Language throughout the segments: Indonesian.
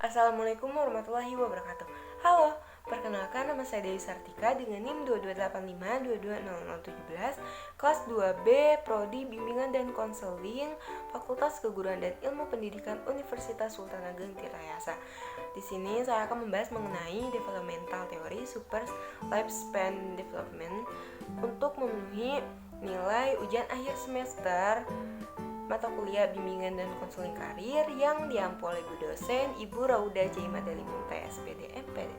Assalamualaikum warahmatullahi wabarakatuh. Halo, perkenalkan nama saya Dewi Sartika dengan NIM 2285220017, kelas 2B, Prodi Bimbingan dan Konseling, Fakultas Keguruan dan Ilmu Pendidikan Universitas Sultan Ageng Tirtayasa. Di sini saya akan membahas mengenai developmental theory super lifespan development untuk memenuhi nilai ujian akhir semester mata kuliah bimbingan dan konseling karir yang diampu oleh Bu dosen Ibu Rauda C. Madali Muntai SPD MPD.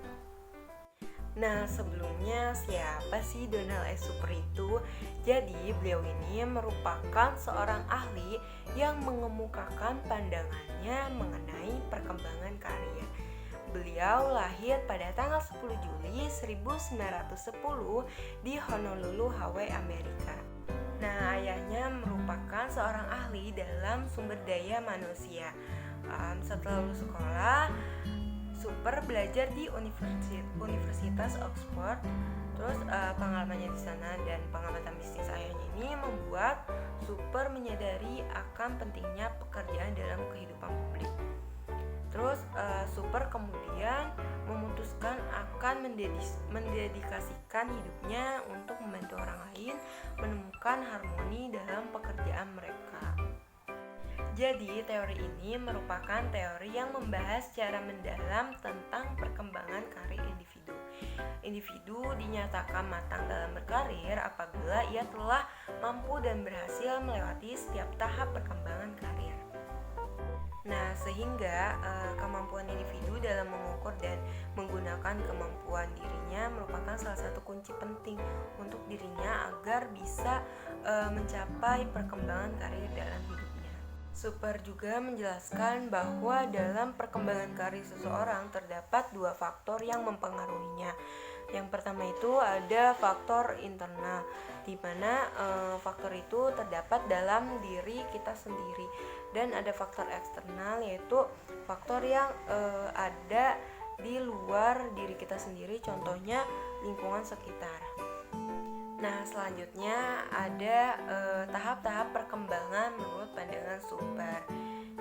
Nah, sebelumnya siapa sih Donald S. Super itu? Jadi, beliau ini merupakan seorang ahli yang mengemukakan pandangannya mengenai perkembangan karir. Beliau lahir pada tanggal 10 Juli 1910 di Honolulu, Hawaii, Amerika. Nah, ayahnya merupakan seorang ahli dalam sumber daya manusia. Setelah lulus sekolah, Super belajar di Universitas Oxford. Terus pengalamannya di sana dan pengamatan bisnis ayahnya ini membuat Super menyadari akan pentingnya pekerjaan dalam kehidupan publik. Terus Super kemudian memutuskan akan mendedikasikan hidupnya untuk membantu orang lain menemukan harmoni dalam pekerjaan mereka. Jadi teori ini merupakan teori yang membahas secara mendalam tentang perkembangan karir individu. Individu dinyatakan matang dalam berkarir apabila ia telah mampu dan berhasil melewati setiap tahap perkembangan karir. Nah, sehingga kemampuan individu dalam mengukur dan menggunakan kemampuan dirinya merupakan salah satu kunci penting untuk dirinya agar bisa mencapai perkembangan karir dalam hidupnya. Super juga menjelaskan bahwa dalam perkembangan karir seseorang terdapat dua faktor yang mempengaruhinya. Yang pertama itu ada faktor internal, di mana faktor itu terdapat dalam diri kita sendiri, dan ada faktor eksternal yaitu faktor yang ada di luar diri kita sendiri, contohnya lingkungan sekitar. Nah, selanjutnya ada tahap-tahap perkembangan menurut pandangan Super.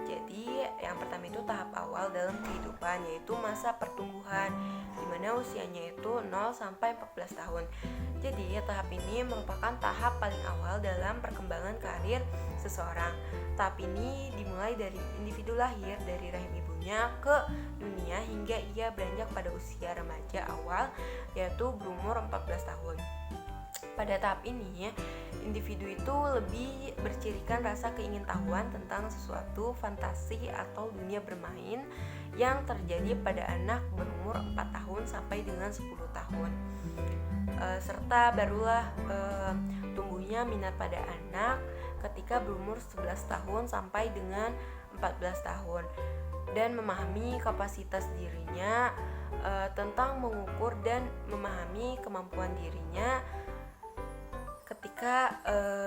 Jadi, yang pertama itu tahap awal dalam kehidupan, yaitu masa pertumbuhan, di mana usianya itu 0 sampai 14 tahun. Jadi, tahap ini merupakan tahap paling awal dalam perkembangan karir seseorang. Tahap ini dimulai dari individu lahir dari rahim ibunya ke dunia hingga ia beranjak pada usia remaja awal, yaitu berumur 14 tahun. Pada tahap ini, individu itu lebih bercirikan rasa keingintahuan tentang sesuatu fantasi atau dunia bermain yang terjadi pada anak berumur 4 tahun sampai dengan 10 tahun. Serta barulah tumbuhnya minat pada anak ketika berumur 11 tahun sampai dengan 14 tahun dan memahami kapasitas dirinya tentang mengukur dan memahami kemampuan dirinya ketika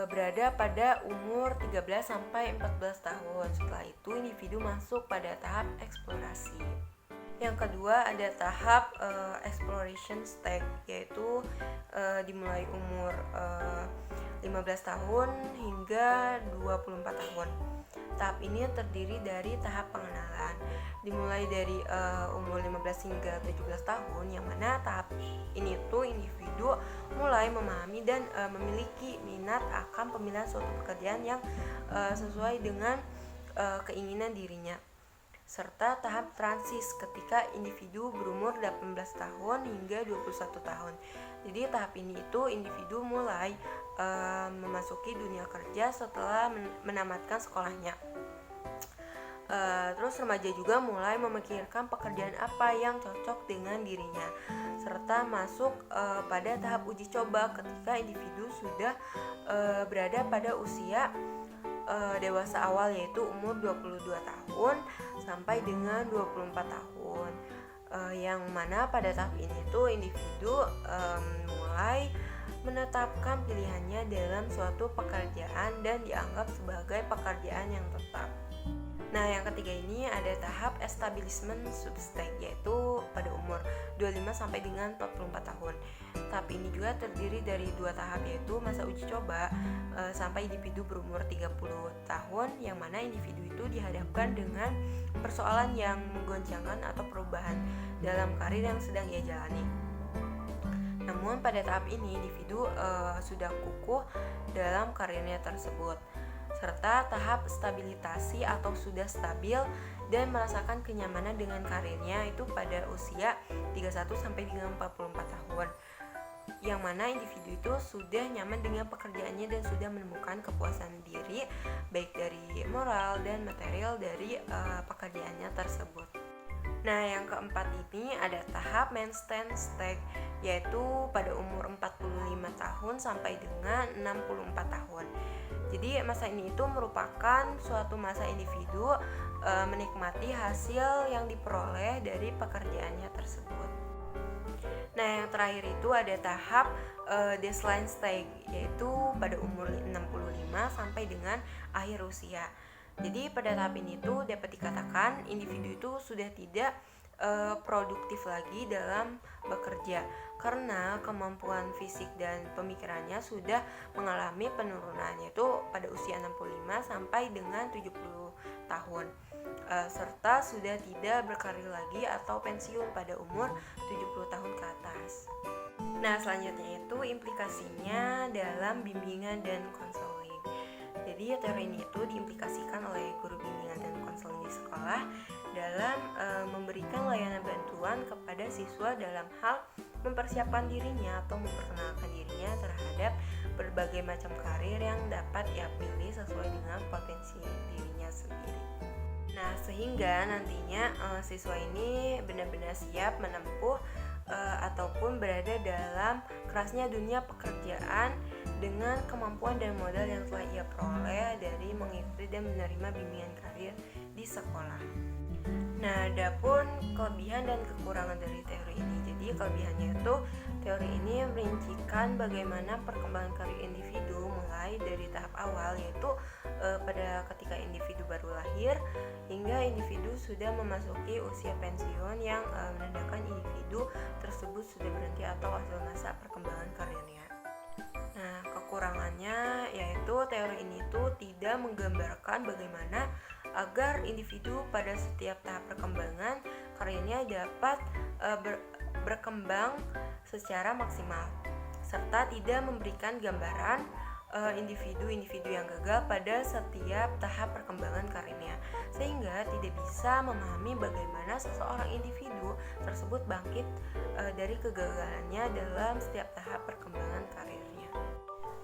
berada pada umur 13 sampai 14 tahun. Setelah itu individu masuk pada tahap eksplorasi. Yang kedua ada tahap exploration stage, yaitu dimulai umur 15 tahun hingga 24 tahun. Tahap ini terdiri dari tahap pengenalan, dimulai dari umur 15 hingga 17 tahun, yang mana tahap ini tuh individu mulai memahami dan memiliki minat akan pemilihan suatu pekerjaan yang sesuai dengan keinginan dirinya. Serta tahap transis ketika individu berumur 18 tahun hingga 21 tahun. Jadi tahap ini itu individu mulai memasuki dunia kerja setelah menamatkan sekolahnya. Terus remaja juga mulai memikirkan pekerjaan apa yang cocok dengan dirinya, serta masuk pada tahap uji coba ketika individu sudah berada pada usia dewasa awal, yaitu umur 22 tahun sampai dengan 24 tahun, yang mana pada tahap ini tuh individu mulai menetapkan pilihannya dalam suatu pekerjaan dan dianggap sebagai pekerjaan yang tetap. Nah, yang ketiga ini ada tahap establishment substage, yaitu pada umur 25 sampai dengan 44 tahun. Tahap ini juga terdiri dari 2 tahap, yaitu masa uji coba sampai individu berumur 30 tahun, yang mana individu itu dihadapkan dengan persoalan yang menggoncangkan atau perubahan dalam karir yang sedang ia jalani. Namun pada tahap ini individu sudah kukuh dalam karirnya tersebut, serta tahap stabilitasi atau sudah stabil dan merasakan kenyamanan dengan karirnya itu pada usia 31 sampai dengan 44 tahun. Yang mana individu itu sudah nyaman dengan pekerjaannya dan sudah menemukan kepuasan diri baik dari moral dan material dari pekerjaannya tersebut. Nah, yang keempat ini ada tahap maintain stage, yaitu pada umur 45 tahun sampai dengan 64 tahun. Jadi masa ini itu merupakan suatu masa individu menikmati hasil yang diperoleh dari pekerjaannya tersebut. Nah, yang terakhir itu ada tahap decline stage, yaitu pada umur 65 sampai dengan akhir usia. Jadi pada tahap ini tuh dapat dikatakan individu itu sudah tidak produktif lagi dalam bekerja karena kemampuan fisik dan pemikirannya sudah mengalami penurunan, yaitu pada usia 65 sampai dengan 70 tahun. Serta sudah tidak berkarir lagi atau pensiun pada umur 70 tahun ke atas. Nah, selanjutnya itu implikasinya dalam bimbingan dan konseling. Jadi teori ini itu diimplikasikan oleh guru bimbingan dan konseling di sekolah dalam memberikan layanan bantuan kepada siswa dalam hal mempersiapkan dirinya atau memperkenalkan dirinya terhadap berbagai macam karir yang dapat ia pilih sesuai dengan potensi dirinya sendiri. Nah, sehingga nantinya siswa ini benar-benar siap menempuh ataupun berada dalam kerasnya dunia pekerjaan dengan kemampuan dan modal yang telah ia peroleh dari mengikuti dan menerima bimbingan karir di sekolah. Nah, adapun kelebihan dan kekurangan dari teori ini. Jadi kelebihannya itu teori ini merincikan bagaimana perkembangan karir individu mulai dari tahap awal, yaitu pada ketika individu baru lahir hingga individu sudah memasuki usia pensiun, yang menandakan individu tersebut sudah berhenti atau hasil masa perkembangan karirnya. Nah, kekurangannya yaitu teori ini tuh tidak menggambarkan bagaimana agar individu pada setiap tahap perkembangan karirnya dapat berkembang secara maksimal, serta tidak memberikan gambaran individu-individu yang gagal pada setiap tahap perkembangan karirnya, sehingga tidak bisa memahami bagaimana seseorang individu tersebut bangkit dari kegagalannya dalam setiap tahap perkembangan karirnya.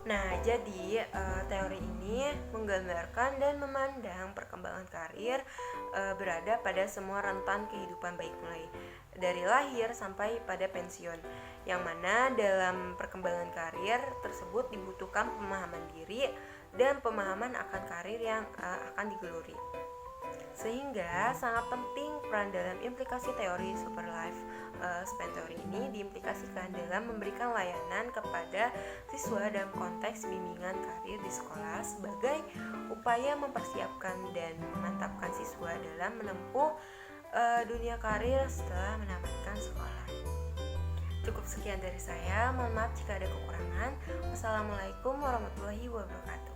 Nah, jadi teori ini menggambarkan dan memandang perkembangan karir berada pada semua rentan kehidupan, baik mulai dari lahir sampai pada pensiun, yang mana dalam perkembangan karir tersebut dibutuhkan pemahaman diri dan pemahaman akan karir yang akan digeluri. Sehingga sangat penting peran dalam implikasi teori super life span theory ini diimplikasikan dalam memberikan layanan kepada siswa dalam konteks bimbingan karir di sekolah sebagai upaya mempersiapkan dan memantapkan siswa dalam menempuh dunia karir setelah menamatkan sekolah. Cukup sekian dari saya, mohon maaf jika ada kekurangan. Wassalamualaikum warahmatullahi wabarakatuh.